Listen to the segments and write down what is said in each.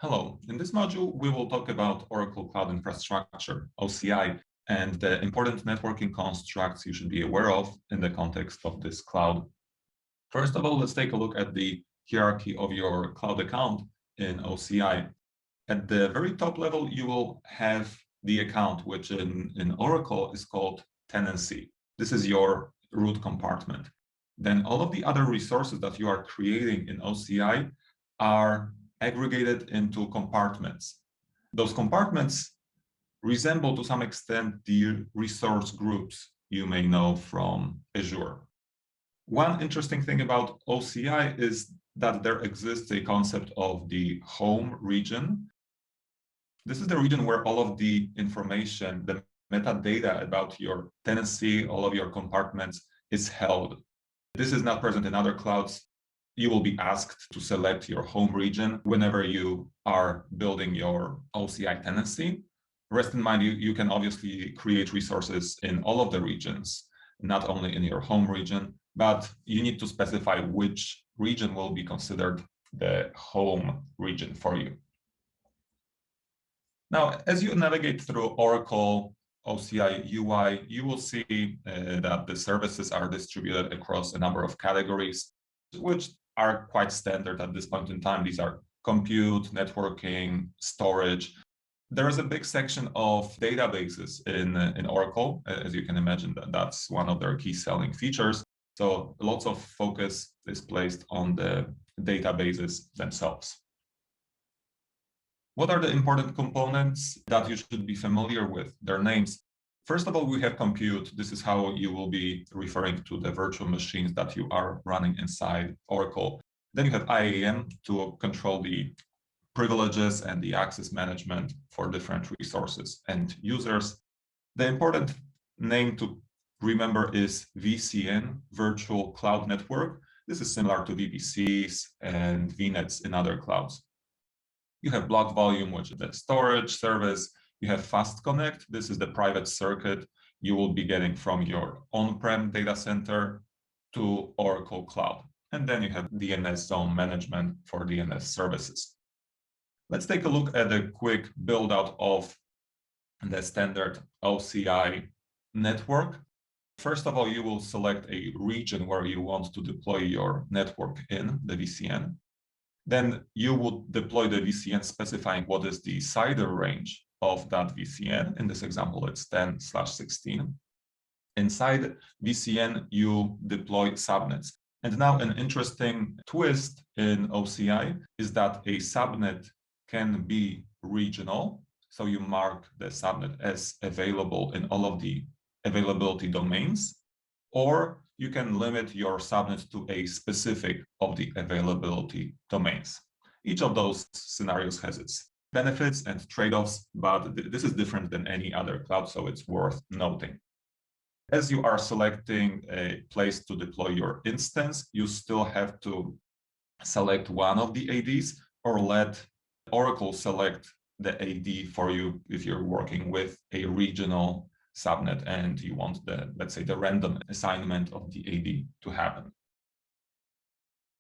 Hello, in this module, we will talk about Oracle Cloud Infrastructure, OCI, and the important networking constructs you should be aware of in the context of this cloud. First of all, let's take a look at the hierarchy of your cloud account in OCI. At the very top level, you will have the account, which in Oracle is called tenancy. This is your root compartment. Then all of the other resources that you are creating in OCI are aggregated into compartments. Those compartments resemble to some extent the resource groups you may know from Azure. One interesting thing about OCI is that there exists a concept of the home region. This is the region where all of the information, the metadata about your tenancy, all of your compartments is held. This is not present in other clouds. You will be asked to select your home region whenever you are building your OCI tenancy. Rest in mind, you can obviously create resources in all of the regions, not only in your home region, but you need to specify which region will be considered the home region for you. Now, as you navigate through Oracle OCI UI, you will see that the services are distributed across a number of categories, which are quite standard at this point in time. These are compute, networking, storage. There is a big section of databases in Oracle. As you can imagine, that's one of their key selling features. So lots of focus is placed on the databases themselves. What are the important components that you should be familiar with? Their names. First of all, we have compute. This is how you will be referring to the virtual machines that you are running inside Oracle. Then you have IAM to control the privileges and the access management for different resources and users. The important name to remember is VCN, Virtual Cloud Network. This is similar to VPCs and VNets in other clouds. You have block volume, which is the storage service. You have Fast Connect. This is the private circuit you will be getting from your on-prem data center to Oracle Cloud. And then you have DNS zone management for DNS services. Let's take a look at a quick build out of the standard OCI network. First of all, you will select a region where you want to deploy your network in, the VCN. Then you would deploy the VCN specifying what is the CIDR range of that VCN. In this example, it's 10/16. Inside VCN, you deploy subnets. And now an interesting twist in OCI is that a subnet can be regional. So you mark the subnet as available in all of the availability domains, or you can limit your subnet to a specific of the availability domains. Each of those scenarios has its benefits and trade-offs, but this is different than any other cloud, so it's worth noting. As you are selecting a place to deploy your instance, you still have to select one of the ADs or let Oracle select the AD for you if you're working with a regional subnet and you want the, let's say, the random assignment of the AD to happen.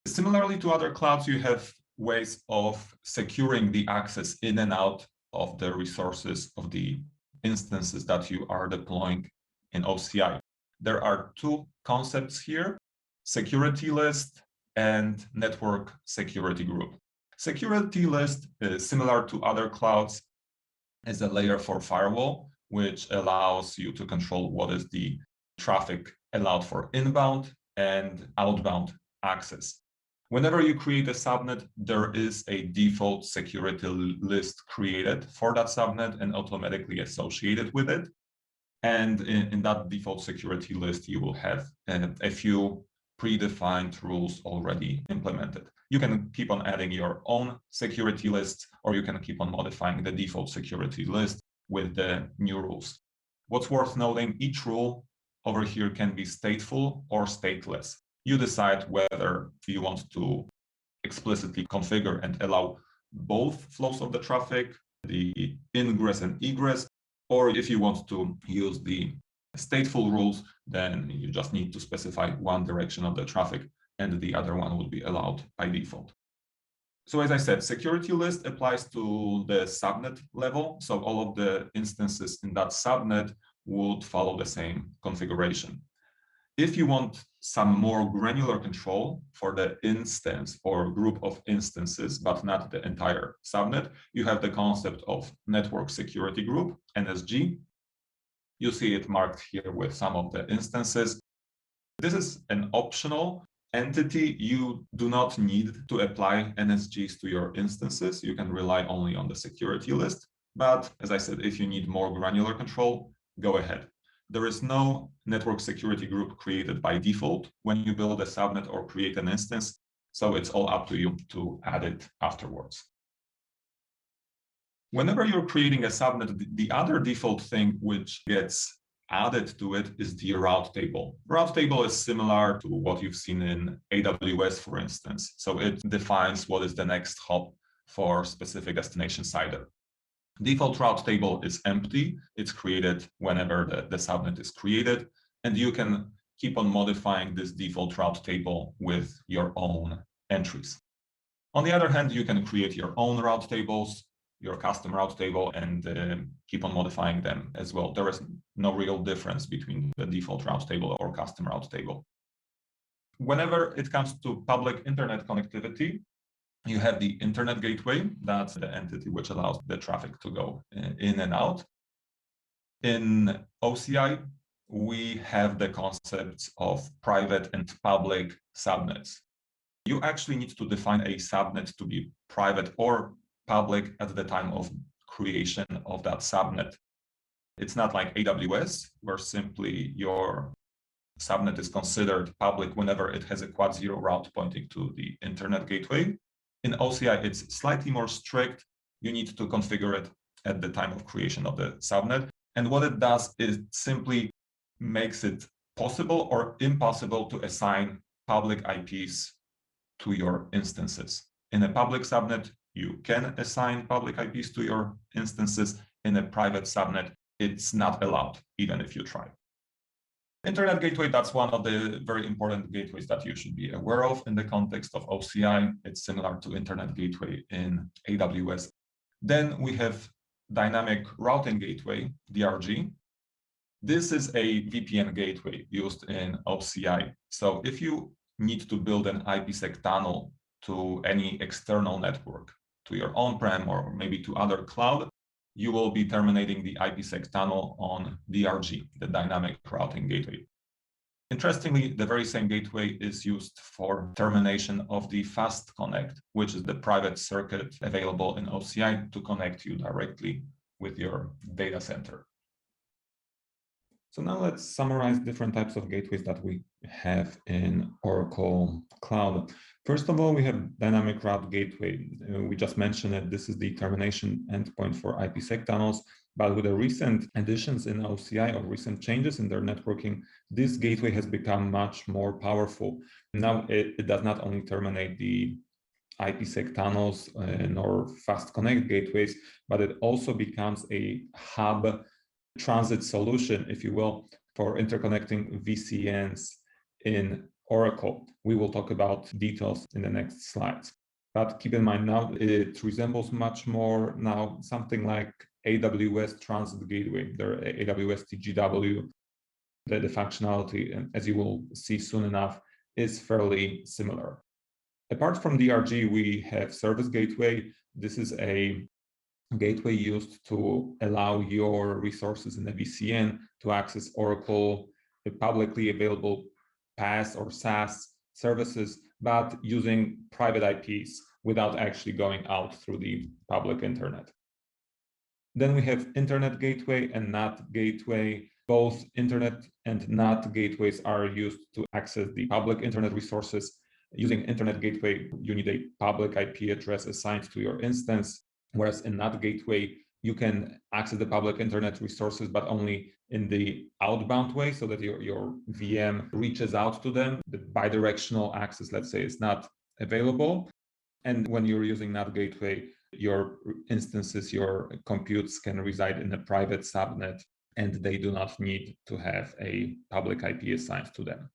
Similarly to other clouds, you have ways of securing the access in and out of the resources of the instances that you are deploying in OCI. There are two concepts here: security list and network security group. Security list is similar to other clouds as a layer 4 firewall, which allows you to control what is the traffic allowed for inbound and outbound access. Whenever you create a subnet, there is a default security list created for that subnet and automatically associated with it. And in that default security list, you will have a few predefined rules already implemented. You can keep on adding your own security lists, or you can keep on modifying the default security list with the new rules. What's worth noting, each rule over here can be stateful or stateless. You decide whether you want to explicitly configure and allow both flows of the traffic, the ingress and egress, or if you want to use the stateful rules, then you just need to specify one direction of the traffic and the other one will be allowed by default. So as I said, security list applies to the subnet level. So all of the instances in that subnet would follow the same configuration. If you want some more granular control for the instance or group of instances, but not the entire subnet, you have the concept of network security group, NSG. You see it marked here with some of the instances. This is an optional entity. You do not need to apply NSGs to your instances. You can rely only on the security list. But as I said, if you need more granular control, go ahead. There is no network security group created by default when you build a subnet or create an instance. So it's all up to you to add it afterwards. Whenever you're creating a subnet, the other default thing which gets added to it is the route table. Route table is similar to what you've seen in AWS, for instance. So it defines what is the next hop for specific destination side. Default route table is empty. It's created whenever the subnet is created, and you can keep on modifying this default route table with your own entries. On the other hand, you can create your own route tables, your custom route table, and keep on modifying them as well. There is no real difference between the default route table or custom route table. Whenever it comes to public internet connectivity, you have the internet gateway. That's the entity which allows the traffic to go in and out. In OCI, we have the concepts of private and public subnets. You actually need to define a subnet to be private or public at the time of creation of that subnet. It's not like AWS, where simply your subnet is considered public whenever it has a quad zero route pointing to the internet gateway. In OCI, it's slightly more strict. You need to configure it at the time of creation of the subnet. And what it does is simply makes it possible or impossible to assign public IPs to your instances. In a public subnet, you can assign public IPs to your instances. In a private subnet, it's not allowed, even if you try. Internet gateway, that's one of the very important gateways that you should be aware of in the context of OCI. It's similar to Internet gateway in AWS. Then we have dynamic routing gateway, DRG. This is a VPN gateway used in OCI. So if you need to build an IPsec tunnel to any external network, to your on-prem or maybe to other cloud, you will be terminating the IPsec tunnel on DRG, the dynamic routing gateway. Interestingly, the very same gateway is used for termination of the Fast Connect, which is the private circuit available in OCI to connect you directly with your data center. So now let's summarize different types of gateways that we have in Oracle Cloud. First of all, we have dynamic route gateway. We just mentioned it. This is the termination endpoint for IPsec tunnels. But with the recent additions in OCI or recent changes in their networking, this gateway has become much more powerful. Now it does not only terminate the IPsec tunnels nor fast connect gateways, but it also becomes a hub transit solution, if you will, for interconnecting VCNs in Oracle. We will talk about details in the next slides. But keep in mind now, it resembles much more now something like AWS Transit Gateway, their AWS TGW. The functionality, and as you will see soon enough, is fairly similar. Apart from DRG, we have Service Gateway. This is a gateway used to allow your resources in the VCN to access Oracle publicly available PaaS or SaaS services, but using private IPs without actually going out through the public internet. Then we have Internet Gateway and NAT Gateway. Both Internet and NAT gateways are used to access the public internet resources. Using Internet Gateway, you need a public IP address assigned to your instance, whereas in NAT Gateway, you can access the public internet resources, but only in the outbound way, so that your VM reaches out to them. The bidirectional access, let's say, is not available. And when you're using NAT Gateway, your instances, your computes can reside in a private subnet, and they do not need to have a public IP assigned to them.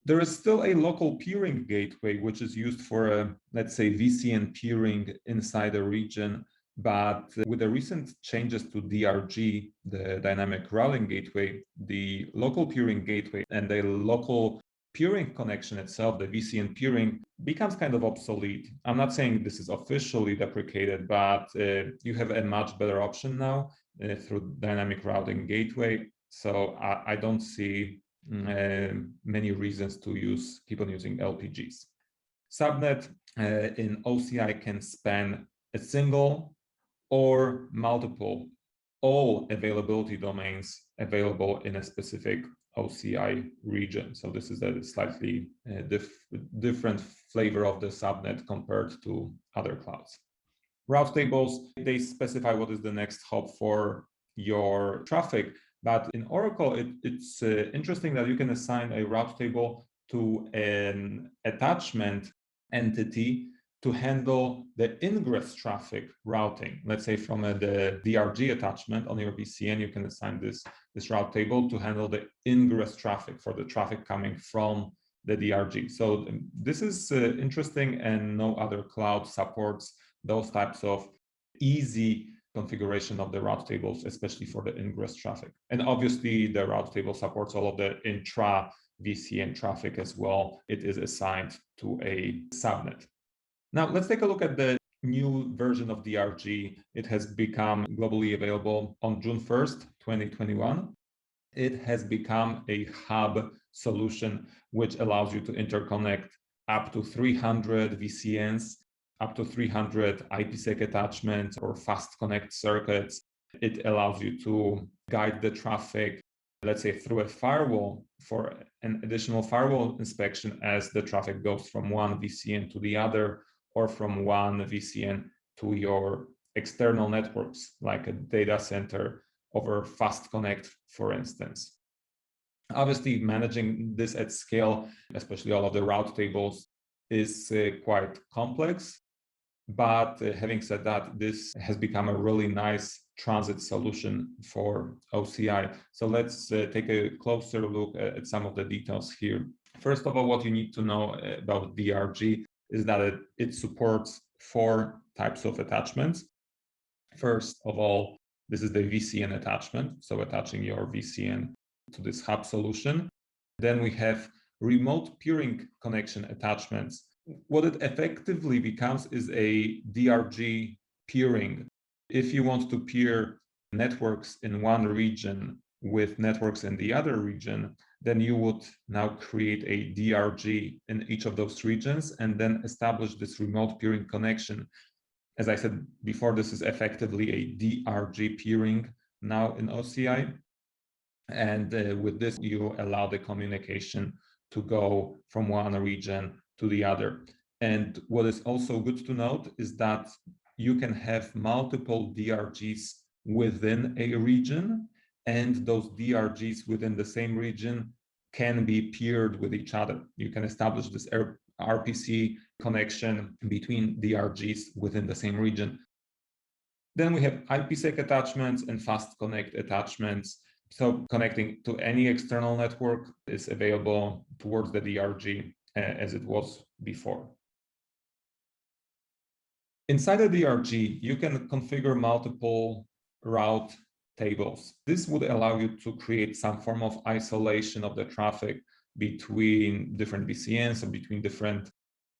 There is still a local peering gateway, which is used for, let's say, VCN peering inside a region. But with the recent changes to DRG, the dynamic routing gateway, the local peering gateway and the local peering connection itself, the VCN peering, becomes kind of obsolete. I'm not saying this is officially deprecated, but you have a much better option now through dynamic routing gateway. So I don't see many reasons to keep on using LPGs. Subnet in OCI can span a single or multiple, all availability domains available in a specific OCI region. So this is a slightly different flavor of the subnet compared to other clouds. Route tables, they specify what is the next hop for your traffic. But in Oracle, it's interesting that you can assign a route table to an attachment entity to handle the ingress traffic routing. Let's say from the DRG attachment on your VCN, you can assign this route table to handle the ingress traffic for the traffic coming from the DRG. So this is interesting, and no other cloud supports those types of easy configuration of the route tables, especially for the ingress traffic. And obviously the route table supports all of the intra VCN traffic as well. It is assigned to a subnet. Now let's take a look at the new version of DRG. It has become globally available on June 1st, 2021. It has become a hub solution, which allows you to interconnect up to 300 VCNs, up to 300 IPsec attachments or fast connect circuits. It allows you to guide the traffic, let's say, through a firewall for an additional firewall inspection as the traffic goes from one VCN to the other, or from one VCN to your external networks, like a data center over fast connect, for instance. Obviously, managing this at scale, especially all of the route tables, is quite complex. But having said that, this has become a really nice transit solution for OCI. So let's take a closer look at some of the details here. First of all, what you need to know about DRG is that it supports 4 types of attachments. First of all, this is the VCN attachment, so attaching your VCN to this hub solution. Then we have remote peering connection attachments. What it effectively becomes is a DRG peering. If you want to peer networks in one region with networks in the other region, then you would now create a DRG in each of those regions and then establish this remote peering connection. As I said before, this is effectively a DRG peering now in OCI. And with this, you allow the communication to go from one region to the other. And what is also good to note is that you can have multiple DRGs within a region, and those DRGs within the same region can be peered with each other. You can establish this RPC connection between DRGs within the same region. Then we have IPsec attachments and fast connect attachments. So connecting to any external network is available towards the DRG as it was before. Inside the DRG, you can configure multiple route tables. This would allow you to create some form of isolation of the traffic between different VCNs or between different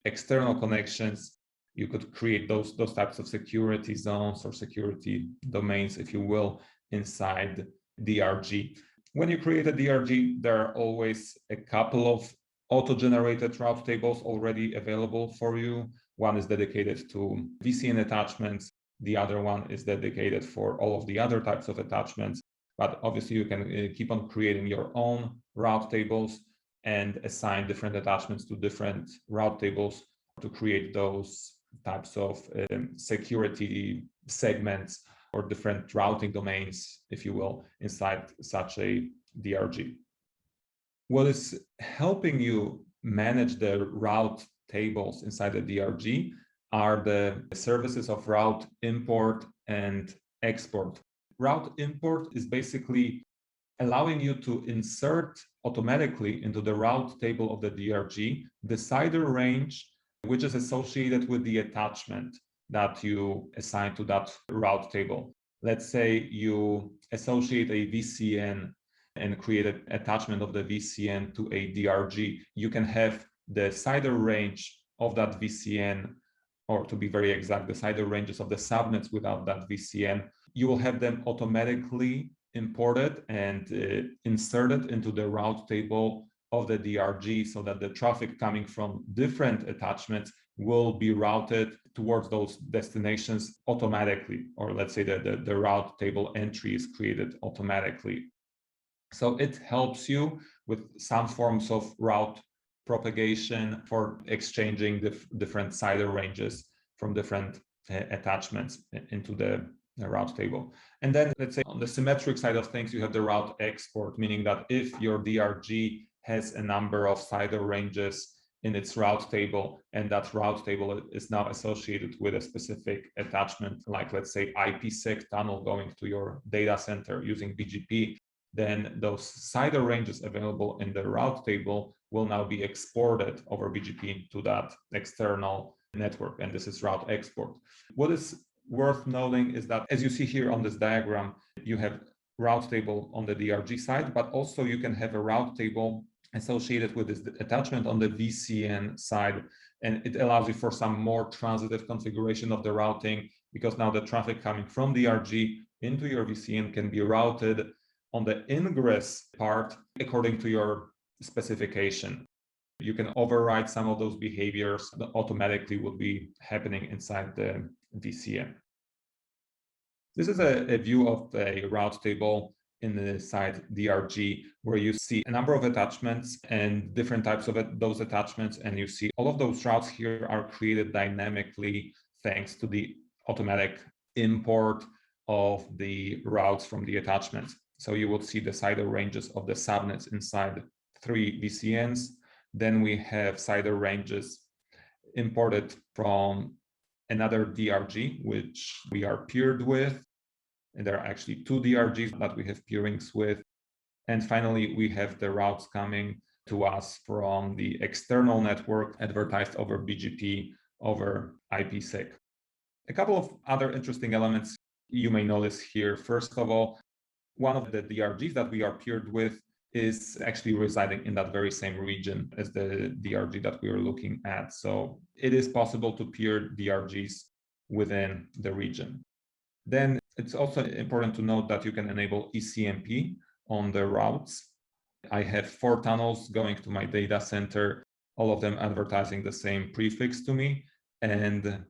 external connections. You could create those types of security zones or security domains, if you will, inside DRG. When you create a DRG, there are always a couple of auto-generated route tables already available for you. One is dedicated to VCN attachments. The other one is dedicated for all of the other types of attachments. But obviously, you can keep on creating your own route tables and assign different attachments to different route tables to create those types of security segments or different routing domains, if you will, inside such a DRG. What is helping you manage the route tables inside the DRG are the services of route import and export. Route import is basically allowing you to insert automatically into the route table of the DRG the CIDR range, which is associated with the attachment that you assign to that route table. Let's say you associate a VCN and create an attachment of the VCN to a DRG. You can have the CIDR range of that VCN, or to be very exact, the CIDR ranges of the subnets without that VCN. You will have them automatically imported and inserted into the route table of the DRG so that the traffic coming from different attachments will be routed towards those destinations automatically, or let's say that the route table entry is created automatically. So it helps you with some forms of route propagation for exchanging different CIDR ranges from different attachments into the route table. And then let's say on the symmetric side of things, you have the route export, meaning that if your DRG has a number of CIDR ranges in its route table, and that route table is now associated with a specific attachment, like let's say IPsec tunnel going to your data center using BGP, then those CIDR ranges available in the route table will now be exported over BGP to that external network, and this is route export. What is worth noting is that, as you see here on this diagram, you have route table on the DRG side, but also you can have a route table associated with this attachment on the VCN side, and it allows you for some more transitive configuration of the routing, because now the traffic coming from DRG into your VCN can be routed on the ingress part according to your specification. You can override some of those behaviors that automatically will be happening inside the VCN. This is a view of a route table in the side DRG, where you see a number of attachments and different types of those attachments, and you see all of those routes here are created dynamically thanks to the automatic import of the routes from the attachments. So you will see the CIDR ranges of the subnets inside 3 VCNs. Then we have CIDR ranges imported from another DRG, which we are peered with. And there are actually 2 DRGs that we have peerings with. And finally, we have the routes coming to us from the external network advertised over BGP over IPsec. A couple of other interesting elements you may notice here. First of all, one of the DRGs that we are peered with is actually residing in that very same region as the DRG that we are looking at. So it is possible to peer DRGs within the region. Then it's also important to note that you can enable eCMP on the routes. I have 4 tunnels going to my data center, all of them advertising the same prefix to me, and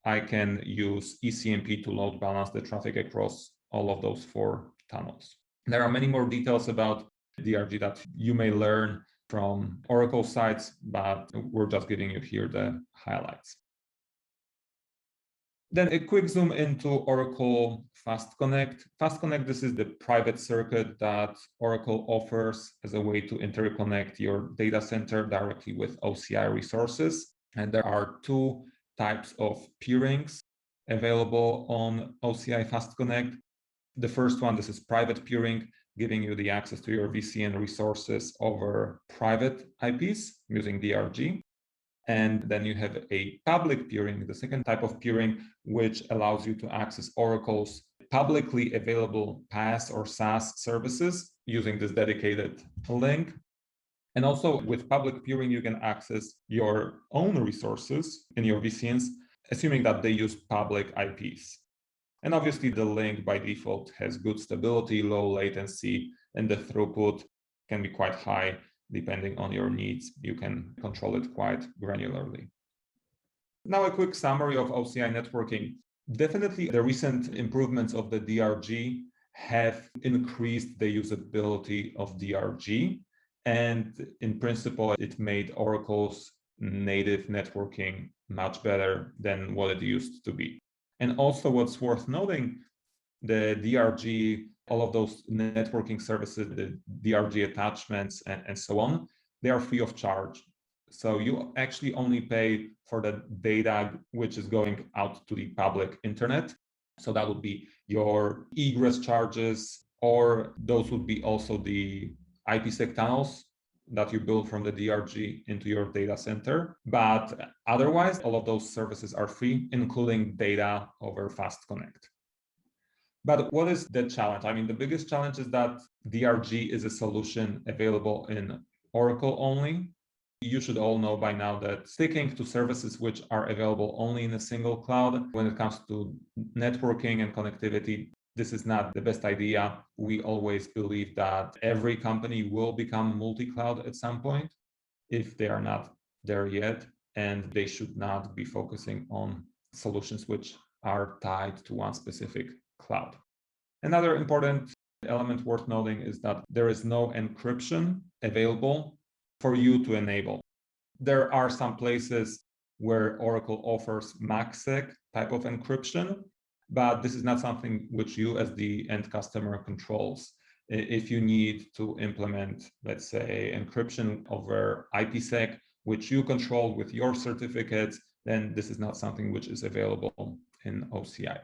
I can use eCMP to load balance the traffic across all of those 4 tunnels. There are many more details about DRG that you may learn from Oracle sites, but we're just giving you here the highlights. Then a quick zoom into Oracle Fast Connect. Fast Connect, this is the private circuit that Oracle offers as a way to interconnect your data center directly with OCI resources. And there are 2 types of peerings available on OCI Fast Connect. The first one, this is private peering, giving you the access to your VCN resources over private IPs using DRG. And then you have a public peering, the second type of peering, which allows you to access Oracle's publicly available PaaS or SaaS services using this dedicated link. And also with public peering, you can access your own resources in your VCNs, assuming that they use public IPs. And obviously the link by default has good stability, low latency, and the throughput can be quite high depending on your needs. You can control it quite granularly. Now a quick summary of OCI networking. Definitely the recent improvements of the DRG have increased the usability of DRG. And in principle, it made Oracle's native networking much better than what it used to be. And also what's worth noting, the DRG, all of those networking services, the DRG attachments and so on, they are free of charge. So you actually only pay for the data which is going out to the public internet. So that would be your egress charges or those would be also the IPsec tunnels that you build from the DRG into your data center. But otherwise, all of those services are free, including data over Fast Connect. But what is the challenge? I mean, the biggest challenge is that DRG is a solution available in Oracle only. You should all know by now that sticking to services which are available only in a single cloud when it comes to networking and connectivity, this is not the best idea. We always believe that every company will become multi-cloud at some point if they are not there yet, and they should not be focusing on solutions which are tied to one specific cloud. Another important element worth noting is that there is no encryption available for you to enable. There are some places where Oracle offers MACsec type of encryption, but this is not something which you as the end customer controls. If you need to implement, let's say, encryption over IPsec, which you control with your certificates, then this is not something which is available in OCI.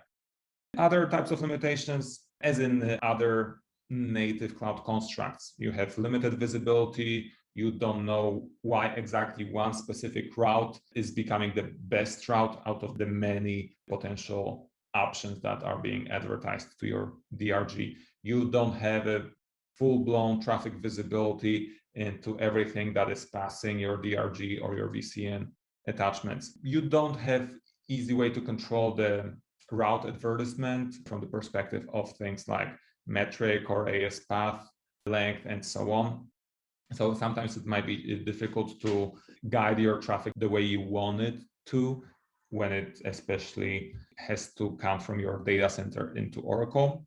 Other types of limitations, as in the other native cloud constructs, you have limited visibility. You don't know why exactly one specific route is becoming the best route out of the many potential options that are being advertised to your DRG. You don't have a full-blown traffic visibility into everything that is passing your DRG or your VCN attachments. You don't have easy way to control the route advertisement from the perspective of things like metric or AS path length and so on. So sometimes it might be difficult to guide your traffic the way you want it to, when it especially has to come from your data center into Oracle.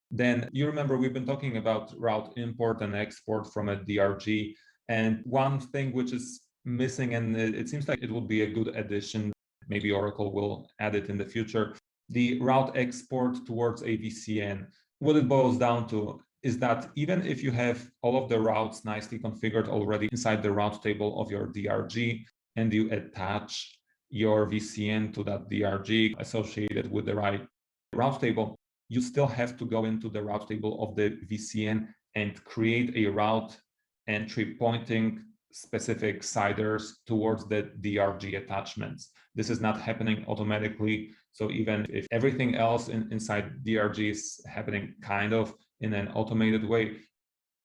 Then you remember we've been talking about route import and export from a DRG. And one thing which is missing, and it seems like it would be a good addition, maybe Oracle will add it in the future, the route export towards a VCN. What it boils down to is that even if you have all of the routes nicely configured already inside the route table of your DRG, and you attach your VCN to that DRG associated with the right route table, you still have to go into the route table of the VCN and create a route entry pointing specific CIDRs towards the DRG attachments. This is not happening automatically. So even if everything else inside DRG is happening kind of in an automated way,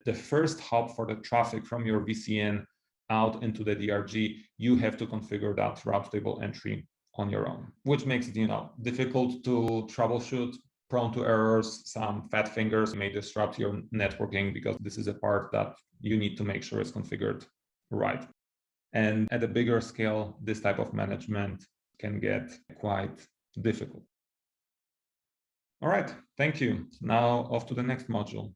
the first hop for the traffic from your VCN out into the DRG, you have to configure that route table entry on your own, which makes it, difficult to troubleshoot, prone to errors. Some fat fingers may disrupt your networking because this is a part that you need to make sure is configured right. And at a bigger scale, this type of management can get quite difficult. All right, thank you. Now off to the next module.